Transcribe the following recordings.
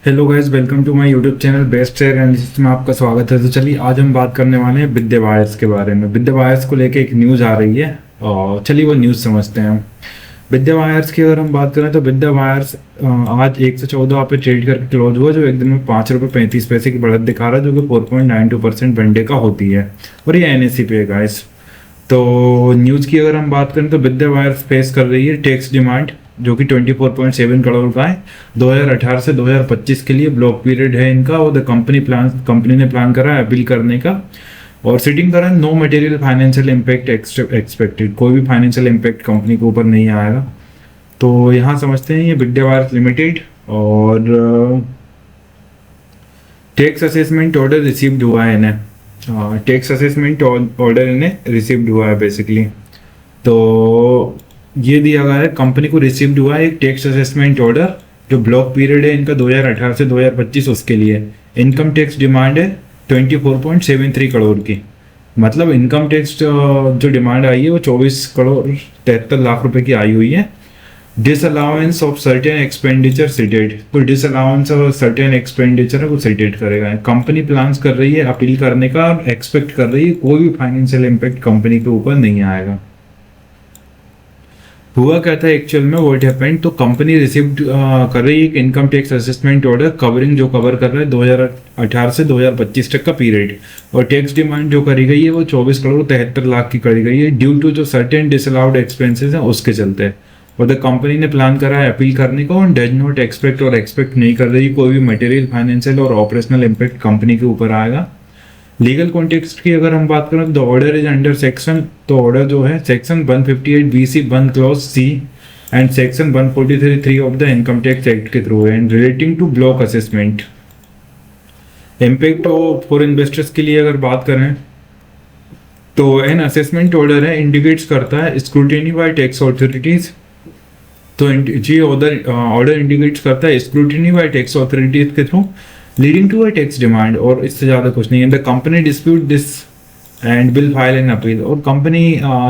Hello guys, welcome to my YouTube channel best share analysis में आपका स्वागत है। तो चलिए आज हम बात करने वाले हैं विद्या वायर्स के बारे में। विद्या वायर्स को लेके एक न्यूज़ आ रही है और चलिए वो न्यूज़ समझते हैं हम। विद्या वायर्स की अगर हम बात करें तो विद्या वायर्स आज 114 पे ट्रेड करके क्लोज हुआ, जो एक दिन में ₹5.35 की बढ़त दिखा रहा है, जो कि 4.92% वन डे का होती है और ये NSE पे है गाइस। तो न्यूज़ की अगर हम बात करें तो विद्या वायर्स फेस कर रही है टैक्स डिमांड, जो कि 24.7 करोड़ का है। 2018 से 2025 के लिए ब्लॉक पीरियड है इनका और कंपनी ने प्लान करा है अपील करने का। और सिटिंग करा no material financial impact expected, कोई भी फाइनेंशियल इम्पैक्ट कंपनी के ऊपर नहीं आएगा। तो यहाँ समझते हैं ये विद्या वायर्स लिमिटेड और टैक्स असेसमेंट ऑर्डर रिसीव्ड हुआ है इन्हें। टैक्स असेसमेंट ऑर्डर इन्हें रिसीव्ड हुआ है बेसिकली। तो ये दिया गया है, कंपनी को रिसीव्ड हुआ है एक टैक्स असेसमेंट ऑर्डर, जो ब्लॉक पीरियड है इनका 2018 से 2025, उसके लिए इनकम टैक्स डिमांड है 24.73 करोड़ की। मतलब इनकम टैक्स जो डिमांड आई है वो 24 करोड़ 73 लाख रुपए की आई हुई है। Disallowance of certain expenditure seated, तो डिसअलाउंस ऑफ सर्टेन एक्सपेंडिचर को सिटेड करेगा। कंपनी प्लान्स कर रही है अपील करने का और एक्सपेक्ट कर रही है कोई भी फाइनेंशियल इम्पैक्ट कंपनी के ऊपर नहीं आएगा। हुआ क्या था एक्चुअल में, व्हाट हैपेंड, तो कंपनी रिसीव्ड कर रही है एक income tax assessment order covering, जो कवर कर रहा है 2018 से 2025 तक का पीरियड। और टैक्स डिमांड जो करी गई है वो 24 करोड़ 73 लाख की करी गई है, ड्यू टू जो सर्टेन डिसअलाउड एक्सपेंसेस हैं उसके चलते। और द कंपनी ने प्लान करा है अपील करने को और डज नॉट एक्सपेक्ट नहीं कर रही कोई भी मटेरियल फाइनेंशियल और ऑपरेशनल इम्पैक्ट कंपनी के ऊपर आएगा। लीगल कॉन्टेक्स्ट की अगर हम बात करें तो ऑर्डर इज अंडर सेक्शन, तो ऑर्डर जो है section 158BC1 clause C and section 143(3) of the income tax act के थ्रू है, and relating to block assessment. Impact for investors के लिए अगर बात करें तो एन असेसमेंट ऑर्डर है इंडिकेट्स करता है स्क्रूटिनी बाय टैक्स ऑथोरिटीज। तो जी ऑर्डर इंडिकेट्स करता है स्क्रूटिनी बाय टैक्स ऑथोरिटीज के through leading to a tax demand, और इससे ज़्यादा कुछ नहीं है। The company dispute this and will file an appeal, और कंपनी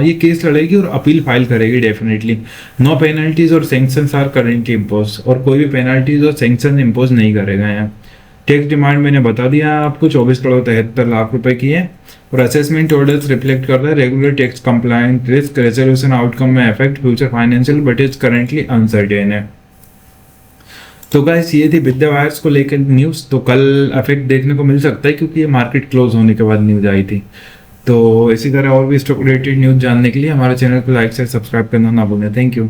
ये केस लड़ेगी और अपील फाइल करेगी डेफिनेटली। नो पेनल्टीज और सैंक्शंस आर करेंटली इम्पोज, और कोई भी पेनल्टीज और सैंक्शन इम्पोज नहीं करेगा यहाँ। टैक्स डिमांड मैंने बता दिया आपको 24 करोड़ 73 लाख रुपए की है। और असेसमेंट ऑर्डर्स रिफ्लेक्ट कर रहा है regular tax compliant risk resolution outcome में affect future financial but is currently uncertain है। तो गाइस ये थी विद्या वायर्स को लेकर न्यूज़। तो कल इफेक्ट देखने को मिल सकता है क्योंकि ये मार्केट क्लोज होने के बाद न्यूज़ आई थी। तो इसी तरह और भी स्टॉक रिलेटेड न्यूज़ जानने के लिए हमारे चैनल को लाइक से सब्सक्राइब करना ना भूलें। Thank you.